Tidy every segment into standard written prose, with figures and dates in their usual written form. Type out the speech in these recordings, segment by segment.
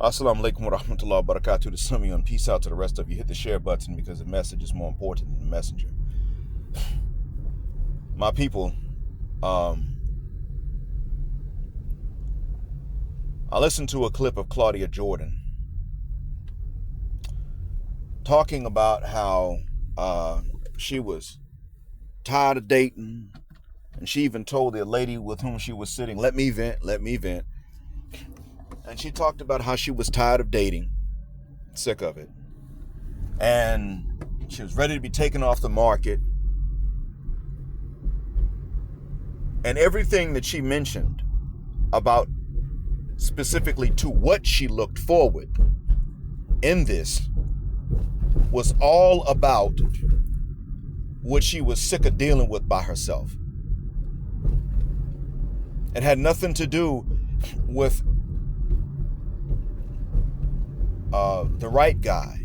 Assalamu alaikum wa rahmatullahi wa barakatuh to some of you, and peace out to the rest of you. Hit the share button because the message is more important than the messenger. My people, I listened to a clip of Claudia Jordan talking about how she was tired of dating, and she even told the lady with whom she was sitting, let me vent. And she talked about how she was tired of dating, sick of it, and she was ready to be taken off the market. And everything that she mentioned about specifically to what she looked forward in this was all about what she was sick of dealing with by herself. It had nothing to do with the right guy.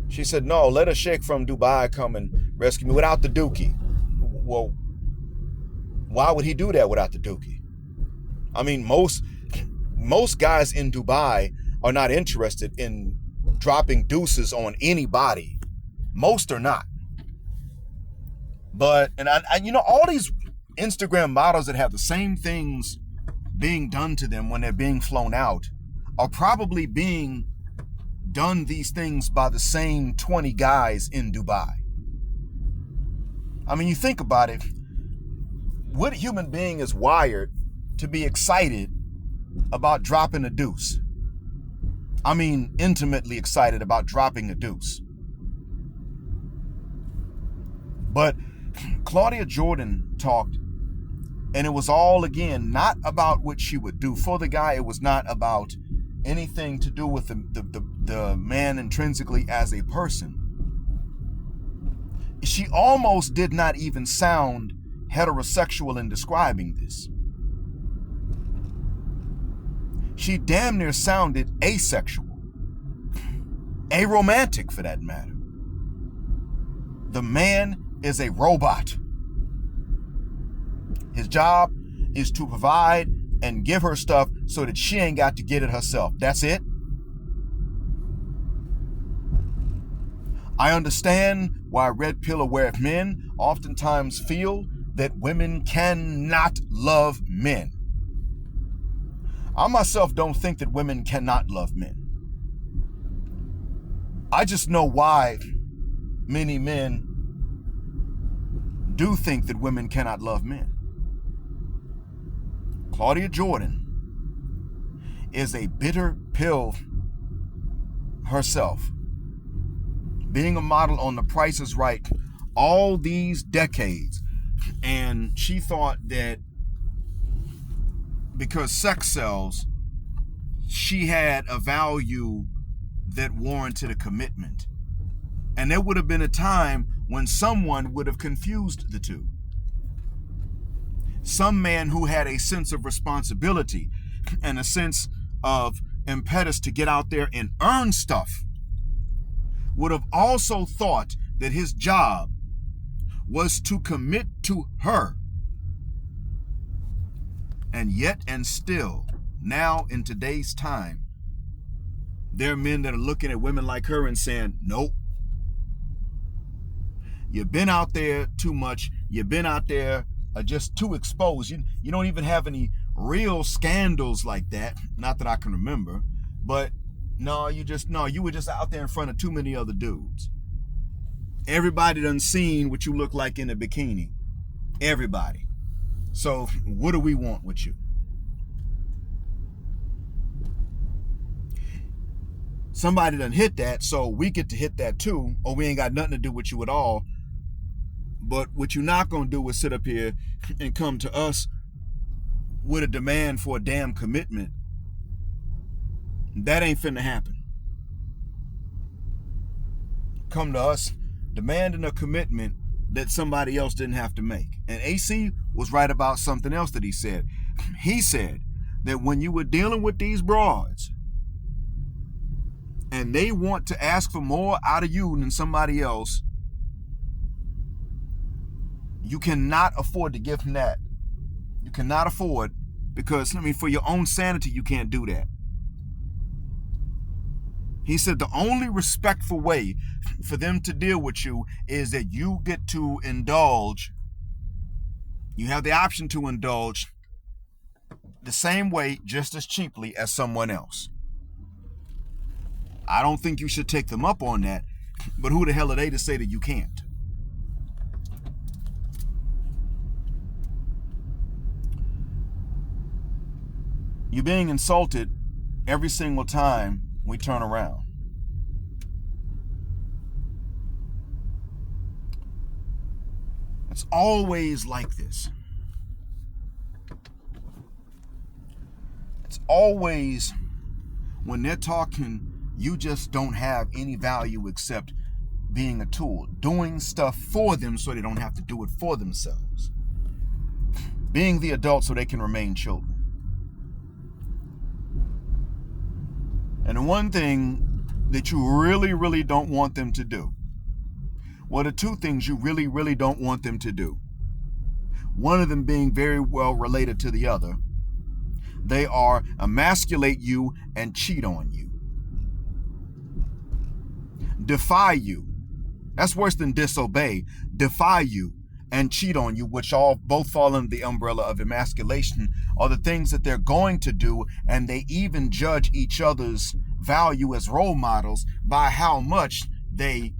She said, no, let a sheikh from Dubai come and rescue me without the dookie. Well, why would he do that without the dookie? I mean, most guys in Dubai are not interested in dropping deuces on anybody. Most are not. But, and all these Instagram models that have the same things being done to them when they're being flown out are probably being done these things by the same 20 guys in Dubai. I mean, you think about it. What human being is wired to be excited about dropping a deuce? I mean, intimately excited about dropping a deuce. But Claudia Jordan talked, and it was all, again, not about what she would do for the guy. It was not about anything to do with the man intrinsically as a person. She almost did not even sound heterosexual in describing this. She damn near sounded asexual, aromantic for that matter. The man is a robot. His job is to provide and give her stuff so that she ain't got to get it herself. That's it. I understand why red pill aware men oftentimes feel that women cannot love men. I myself don't think that women cannot love men. I just know why many men do think that women cannot love men. Claudia Jordan is a bitter pill herself, being a model on The Price is Right all these decades. And she thought that because sex sells, she had a value that warranted a commitment. And there would have been a time when someone would have confused the two. Some man who had a sense of responsibility and a sense of impetus to get out there and earn stuff would have also thought that his job was to commit to her. And yet and still, now in today's time, there are men that are looking at women like her and saying, nope. You've been out there too much. You've been out there just too exposed. You don't even have any real scandals like that. Not that I can remember. But you were just out there in front of too many other dudes. Everybody done seen what you look like in a bikini. Everybody. So what do we want with you? Somebody done hit that, so we get to hit that too, or we ain't got nothing to do with you at all. But what you're not going to do is sit up here and come to us with a demand for a damn commitment. That ain't finna happen. Come to us demanding a commitment that somebody else didn't have to make. And AC was right about something else that he said. He said that when you were dealing with these broads and they want to ask for more out of you than somebody else, you cannot afford to give them that. You cannot afford, because, for your own sanity, you can't do that. He said the only respectful way for them to deal with you is that you get to indulge. You have the option to indulge the same way, just as cheaply as someone else. I don't think you should take them up on that, but who the hell are they to say that you can't? You're being insulted every single time we turn around. It's always like this. It's always when they're talking, you just don't have any value except being a tool, doing stuff for them so they don't have to do it for themselves. Being the adult so they can remain children. And the one thing that you really, really don't want them to do, well, the two things you really, really don't want them to do, one of them being very well related to the other, they are emasculate you and cheat on you. Defy you. That's worse than disobey. Defy you and cheat on you, which all both fall under the umbrella of emasculation, are the things that they're going to do, and they even judge each other's value as role models by how much they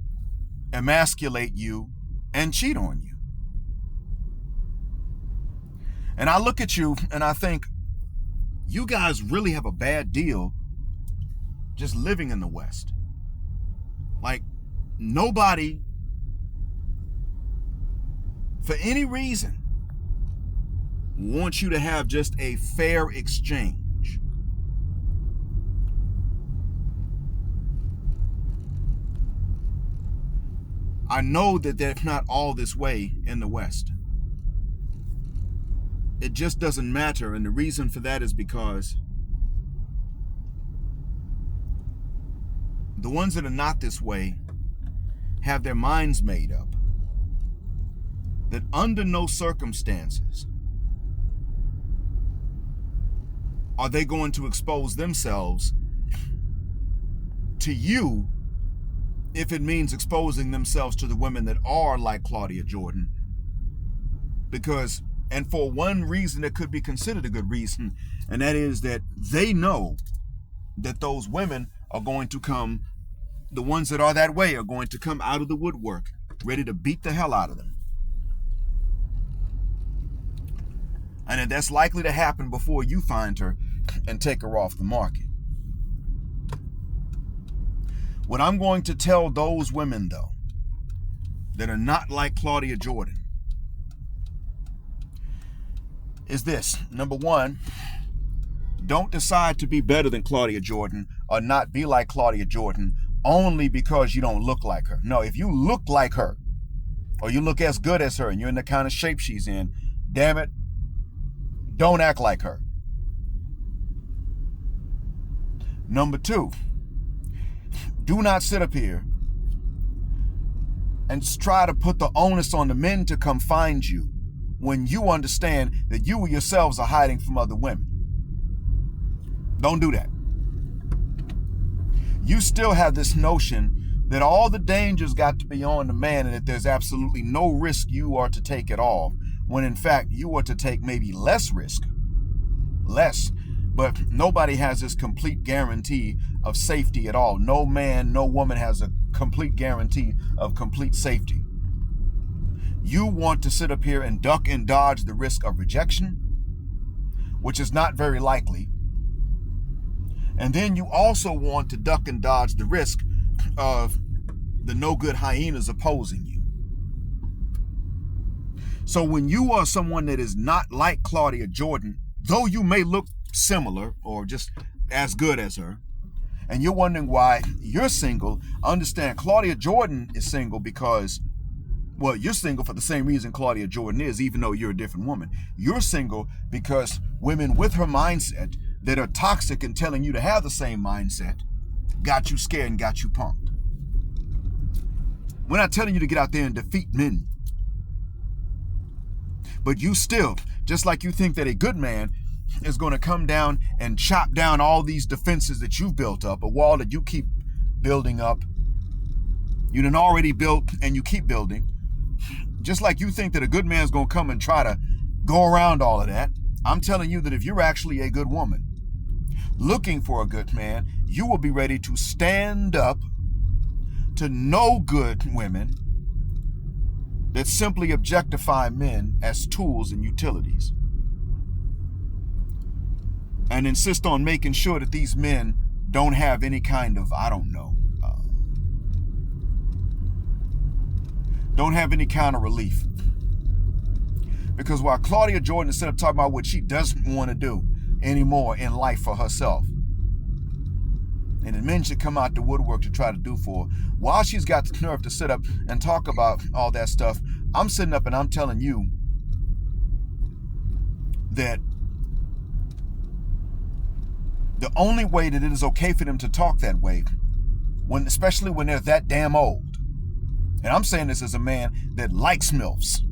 emasculate you and cheat on you. And I look at you and I think, you guys really have a bad deal just living in the West. Like, nobody, for any reason, wants you to have just a fair exchange. I know that that's not all this way in the West. It just doesn't matter, and the reason for that is because the ones that are not this way have their minds made up that under no circumstances are they going to expose themselves to you if it means exposing themselves to the women that are like Claudia Jordan. Because, and for one reason that could be considered a good reason, and that is that they know that those women are going to come, the ones that are that way are going to come out of the woodwork, ready to beat the hell out of them. And that's likely to happen before you find her and take her off the market. What I'm going to tell those women, though, that are not like Claudia Jordan, is this. Number one, don't decide to be better than Claudia Jordan or not be like Claudia Jordan only because you don't look like her. No, if you look like her or you look as good as her and you're in the kind of shape she's in, damn it, don't act like her. Number two, do not sit up here and try to put the onus on the men to come find you when you understand that you yourselves are hiding from other women. Don't do that. You still have this notion that all the dangers got to be on the man and that there's absolutely no risk you are to take at all, when in fact you are to take maybe less risk. Less. But nobody has this complete guarantee of safety at all. No man, no woman has a complete guarantee of complete safety. You want to sit up here and duck and dodge the risk of rejection, which is not very likely. And then you also want to duck and dodge the risk of the no-good hyenas opposing you. So when you are someone that is not like Claudia Jordan, though you may look similar or just as good as her, and you're wondering why you're single, understand Claudia Jordan is single because, well, you're single for the same reason Claudia Jordan is, even though you're a different woman. You're single because women with her mindset that are toxic and telling you to have the same mindset got you scared and got you punked. We're not telling you to get out there and defeat men. But you still, just like you think that a good man is going to come down and chop down all these defenses that you've built up, a wall that you keep building up. You done already built and you keep building. Just like you think that a good man's going to come and try to go around all of that, I'm telling you that if you're actually a good woman looking for a good man, you will be ready to stand up to no good women that simply objectify men as tools and utilities, and insist on making sure that these men don't have any kind of, don't have any kind of relief. Because while Claudia Jordan is set up talking about what she doesn't want to do anymore in life for herself, and the men should come out the woodwork to try to do for her, while she's got the nerve to sit up and talk about all that stuff, I'm sitting up and I'm telling you that the only way that it is okay for them to talk that way, especially when they're that damn old, and I'm saying this as a man that likes MILFs,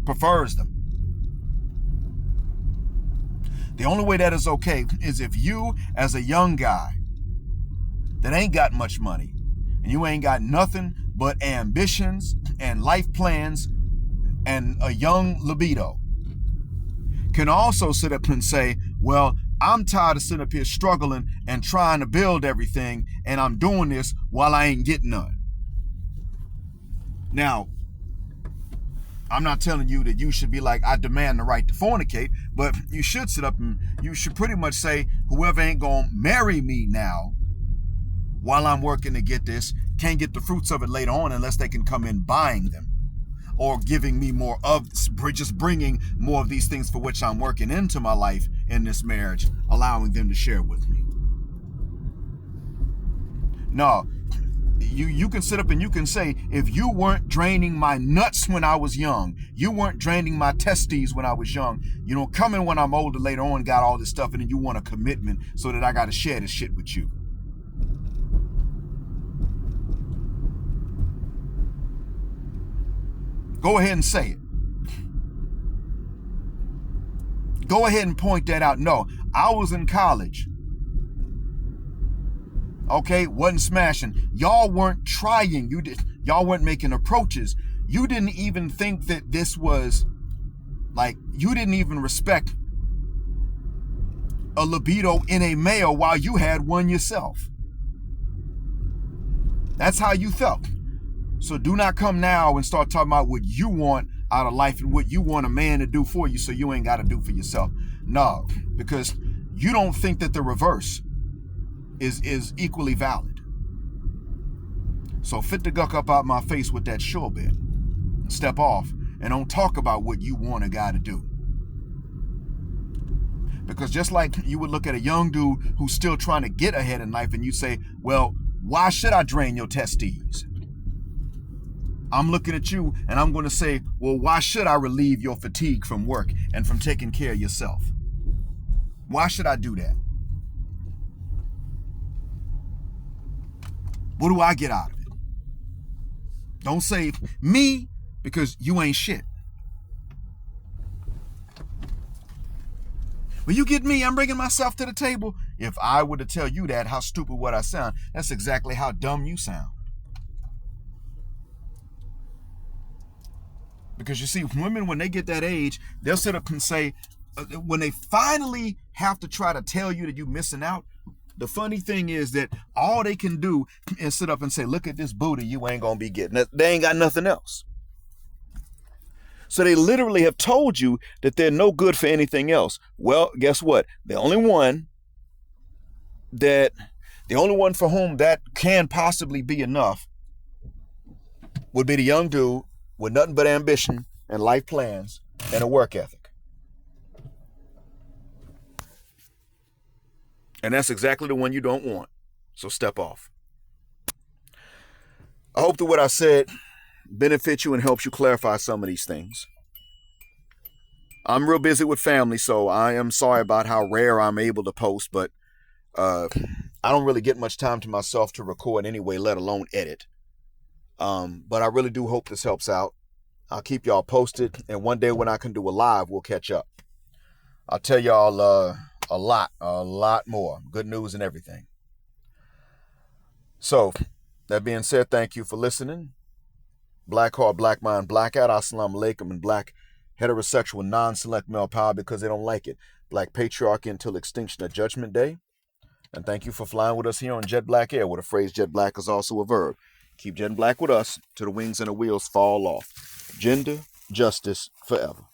prefers them. The only way that is okay is if you, as a young guy that ain't got much money, and you ain't got nothing but ambitions and life plans and a young libido, can also sit up and say, well, I'm tired of sitting up here struggling and trying to build everything, and I'm doing this while I ain't getting none. Now, I'm not telling you that you should be like, I demand the right to fornicate, but you should sit up and you should pretty much say, whoever ain't gonna marry me now while I'm working to get this can't get the fruits of it later on unless they can come in buying them or giving me more of, just bringing more of these things for which I'm working into my life in this marriage, allowing them to share with me. No, you can sit up and you can say, if you weren't draining my nuts when I was young, you weren't draining my testes when I was young, you don't come in when I'm older later on, got all this stuff, and then you want a commitment so that I got to share this shit with you. Go ahead and say it. Go ahead and point that out. No, I was in college. Okay, wasn't smashing. Y'all weren't trying. Y'all weren't making approaches. You didn't even think that this was like, you didn't even respect a libido in a male while you had one yourself. That's how you felt. So do not come now and start talking about what you want out of life and what you want a man to do for you so you ain't got to do for yourself. No, because you don't think that the reverse is equally valid. So fit the guck up out my face with that sure bit. Step off and don't talk about what you want a guy to do. Because just like you would look at a young dude who's still trying to get ahead in life and you say, well, why should I drain your testes? I'm looking at you and I'm going to say, well, why should I relieve your fatigue from work and from taking care of yourself? Why should I do that? What do I get out of it? Don't say me, because you ain't shit. When you get me, I'm bringing myself to the table. If I were to tell you that, how stupid would I sound? That's exactly how dumb you sound. Because you see, women, when they get that age, they'll sit up and say, when they finally have to try to tell you that you're missing out, the funny thing is that all they can do is sit up and say, look at this booty you ain't going to be getting. They ain't got nothing else. So they literally have told you that they're no good for anything else. Well, guess what? The only one for whom that can possibly be enough would be the young dude with nothing but ambition and life plans and a work ethic. And that's exactly the one you don't want. So step off. I hope that what I said benefits you and helps you clarify some of these things. I'm real busy with family, so I am sorry about how rare I'm able to post, but I don't really get much time to myself to record anyway, let alone edit. But I really do hope this helps out. I'll keep y'all posted, and one day when I can do a live, we'll catch up. I'll tell y'all a lot more. Good news and everything. So, That being said, thank you for listening. Black Heart, Black Mind, Blackout, Assalamu Alaikum, and Black Heterosexual Non-Select Male Power because they don't like it. Black Patriarchy until extinction of Judgment Day. And thank you for flying with us here on Jet Black Air, where the phrase Jet Black is also a verb. Keep Jet Black with us till the wings and the wheels fall off. Gender, justice, forever.